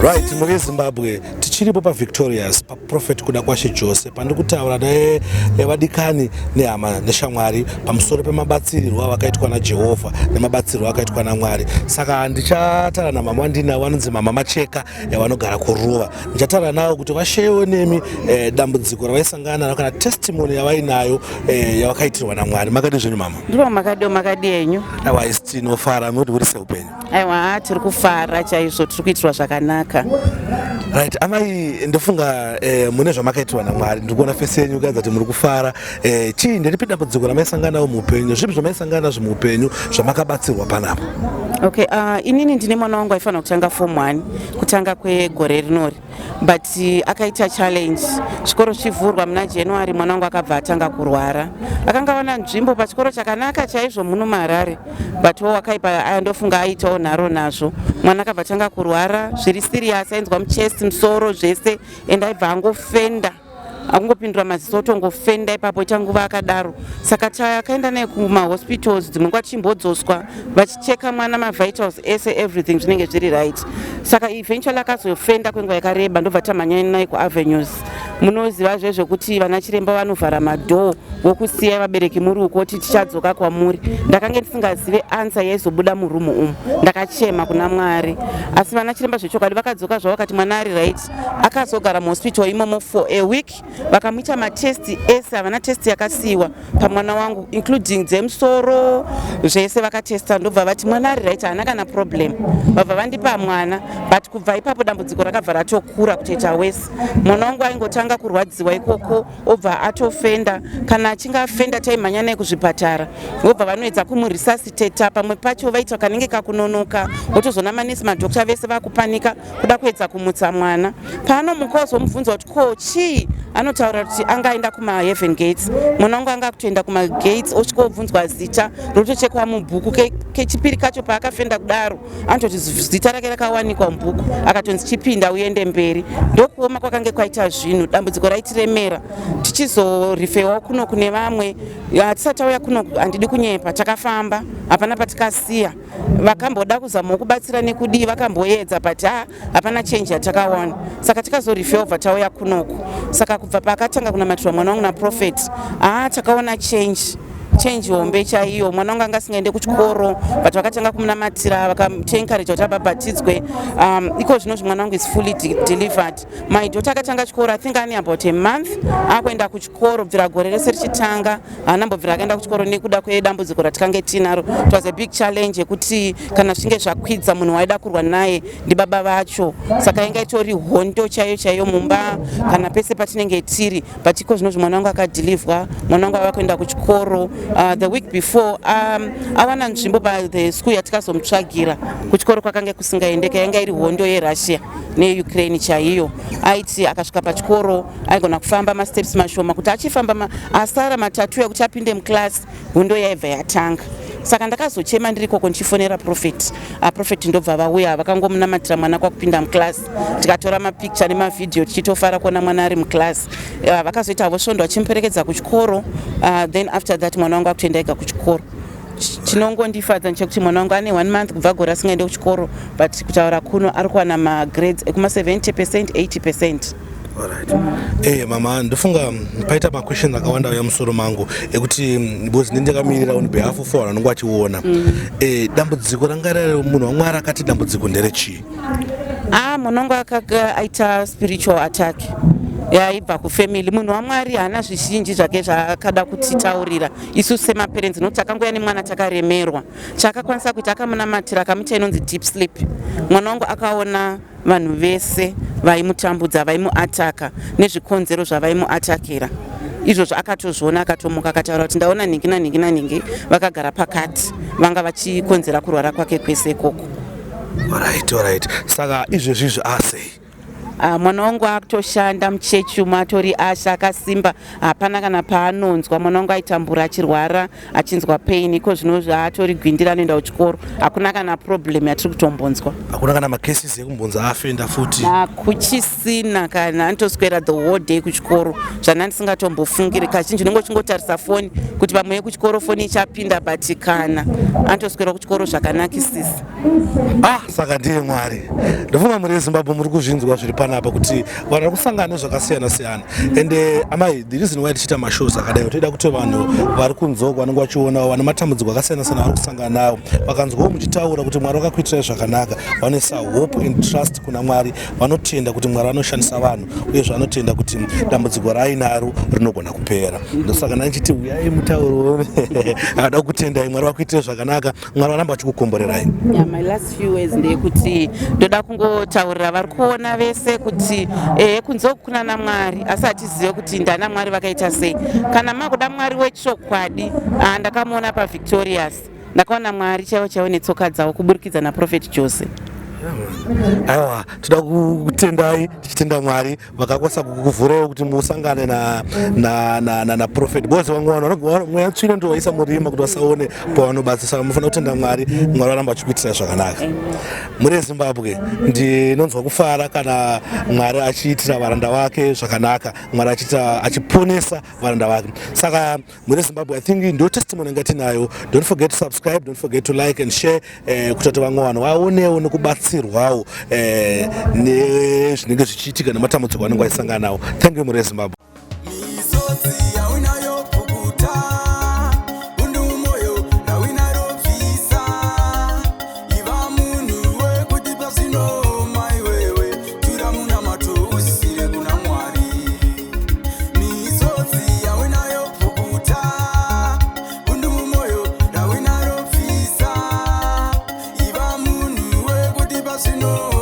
Right, muri Zimbabwe tichiripo pa Victorious pa Prophet kuda kwashi Jose pandikutaura naye vadikani nehama neshamwari pamusoro pemabatsirirwo avakaitwa naJehovha nemabatsirirwo akaitwa naMwari. Saka ndichatara namama wandina vanonzi mama Macheka vanogara kuruva. Ndichatara navo kuti vashewo nemi dambudziko ravaisangana naro kana testimony yavainayo yavakaitirwa naMwari. Makadi zvenyu mama? Ndiro makadi enyu. Aiwa isinofara muri uri seupenyu? Aiwa tiri kufara chaizvo, tiri kuitirwa zvakanaka. Right, amai ndofunga mune zvamakaitirwa naMwari ndikuona fese yenyu kadza kuti muri kufara. Chii ndiripi dambudziko ramaisangana nawo muupenyu? Zvipi zvamaisangana nazvo muupenyu zvamakabatsirwa panapo? Okay, inini ndine mwana wangu aifanira kutanga form 1 kutanga kwegore rinori, but akaita challenge. Chikoro chivhurwa muna January, mwana wangu akabva atanga kurwara. Akanga wana nzvimbo pachikoro chakanaka chaizvo muno Marare, but wakaipa andofunga aitawo nharo nazvo. Mwana akabva atanga kurwara zviri serious, ainzwa muchest, musoro zvese, ende aibva angofenda. Akungopindura maziso tongofenda ipapo changuva akadaro. Saka takaenda naye kumahospitals, dzimwe nguva chimbodzoswa vachicheka mwana mavitals ese, everything zvinenge zviri right. Saka eventually akazofenda kwenguva yakareba, ndobva tamhanya naye kuAvenues. Munoziva zvezvekuti vana chiremba vanovhara madhoo vokusiya vabereki muri uko kuti tichadzoka kwamuri. Ndakanga ndisingazive answer yaizobuda murumu umu. Ndakachema kuna Mwari. Asi vana chiremba zvechokwadi vakadzoka zvavo vakati mwana ari right. Akazogara muhospital imomo for a week. Vakamuita matesti ese, havana testi yakasiiwa pamwana wangu including dzemusoro zvese vakatesta, ndobva vati mwana ari right, haana kana problem. Vabva vandipa mwana, but kubva ipapo dambudziko rakabva ratokura kutoita wese. Mwana wangu aingotanga kurwadziwa ikoko, obva atofenda. Kana achinge afenda taimhanya naye kuzvipatara, vobva vanoedza kumuresuscitata. Pamwe pacho vaita kanenge kakunonoka, votozona manesi madhokta vese vakupanika kuda kuedza kumutsa mwana. Paanomuka ozomubvunza kuti ko chii, anotaura kuti angaenda kuma-Heaven Gates. Mwana wangu anga kutoenda kuma-gates ochikobvunzwa zita rotochekwa mubhuku. Kechipiri kacho paakafenda kudaro, anototi zita rake rakawanikwa mubhuku, akatonzi chipinda uende mberi. Ndokuoma kwakange kwaita zvinhu, dambudziko raitiremera. Tichizorifewa kuno kune vamwe, tisati tauya kuno handidi kunyepa, takafamba hapana patikasiya. Vakamboda kuzama kubatsira nekudii, vakamboedza but hapana change yatakawana. Saka tikazorifewa bva tauya kunoko. Saka kubva pakatanga kunamatirwa mwana wangu naProphet, takaona change hombe chaiyo. Mwana wangu anga asingaende kuchikoro, but vakatanga kumunamatira, vakamuencourage kuti abhabhatidzwe. Iko zvino mwana wangu is fully delivered. My daughter akatanga chikoro, I think ane about a month akuenda kuchikoro bvira gore rese richitanga. Haanambobvira akaenda kuchikoro nekuda kwedambudziko ratikange tinaro. It was a big challenge yekuti kana zvinge zvakwidza munhu waida kurwa naye ndibaba vacho. Saka inga itori hondo chaiyo mumba kana pese patinenge tiri, but iko zvino mwana wangu akadhilivwa. Mwana wangu avakuenda kuchikoro. The week before awana nzvimbo the school yatikazomutsvagira. Kuchikoro kwakange kusingaendeka, yanga iri hondo yeRussia neUkraine chaiyo. Aiti akasvika pachikoro aigona kufamba masteps mashoma, kuti achifamba asara matatu ekuti apinde muklasi, hondo yaibva yatanga. Saka ndakazochema ndirikoko ndichifonera Prophet. Prophet ndobva vauya vakangomunamatira mwana kwakupinda muklasi. Tikatora mapicture nemavideo tichitofara kuona mwana ari muklasi. Vakazoita vosvondo vachimuperekedza kuchikoro. Then after that mwana wangu akutoenda ega kuchikoro. Chinongondifadza nchekuti mwana wangu ane 1 month kubva gore asingaende kuchikoro, but kutaura kuno ari kuwana magrades ekuma 70%, 80%. Alright. Mama ndofunga paita maquestions akawanda ya musoro mangu ekuti because ndinjakamirira on behalf of vanhu vanongo vachiona. Dambudziko rangarare munhu waMwari akati dambudziko nderechii? Mwana wangu akaita spiritual attack yaibva kufamily. Munhu waMwari haana zvizhinji zvake zvaakada kutitaurira isu semaparents, nokuti akangoya nemwana takaremerwa. Chakakwanisa kuti akamunamatira akamuita inonzi deep sleep. Mwana wangu akaona vanhu vese vaimutambudza, vaimuataka nezvikonzero zvavaimuatakira. Izvozvo akatozviona, akatomuka akataura kuti ndaona ningi vakagara pakati vanga vachikonzera kurwara kwake kwese ikoko. Alright. Saka izvezvizvi asei mwana wangu akutoshanda muchechi umu atori asha akasimba, hapana kana paanonzwa. Mwana wangu aitambura achirwara achinzwa pain, iko zvino zvaatori gwindira anoenda kuchikoro, hakuna kana problem yatiri kutombonzwa. Hakuna kana macases ekumbonza afenda futi? Hakuchisina kana, anotoswera the whole day kuchikoro, zvana ndisingatombofungiri. Kazhinji ndinongo chingotarisa foni kuti pamwe yekuchikoro foni ichapinda, but kana anotoswera kuchikoro zvakanakisisa. Saka ndiye Mwari. Ndofunga muri Zimbabwe muri kuzvinzwa zviri panapa kuti vanhu vari kusangana nezvakasiyana siyana, ende amai, the reason why tichiita mashows akadai toida kuti vanhu vari kunzoko vanenge vachiona vane matambudziko akasiyana siyana vari kusangana nawo, vakanzwawo muchitaura kuti Mwari vakakuitirai zvakanaka, vanoisa hope and trust kuna Mwari, vanotenda kuti Mwari vanoshandisa vanhu, uyezve vanotenda kuti dambudziko raainaro rinogona kupera. Ndosaka ndichiti uyai mutauro ada kutendai Mwari vakuitirai zvakanaka, Mwari varamba vachikukomborerai. My last few words ndeyekuti ndoda kungotaurira vari kuona vese kuti kunze kuna naMwari asi hatizive kuti ndana Mwari vakaita sei. Kana makuda Mwari wechokwadi, ndakamuona paVictorious, ndakaona Mwari chaiwo chaiwo netsoka dzavo kuburikidza naProfeti Jose. Aiwa, toda kutendai, tichitenda Mwari vakakwasa kukuvhurawo kuti musangane na Prophet. Because mweya tsvina ndo vaisa murima kuti vasaone pavanobatsisa. Mufanira kutenda Mwari, Mwari varamba vachikuitirai zvakanaka. Muri Zimbabwe ndinonzwa kufara kana Mwari achiitira varanda vake zvakanaka, Mwari achiponesa varanda vake. Saka muri Zimbabwe, I think ndo testimony ngatinayo. Don't forget to subscribe, don't forget to like and share, kuti vamwe vanhu vaonewo nekubatsirwawo nezvinenge zvichiitika nematambudziko anenge vaisangana nawo. Thank you muri Zimbabwe. No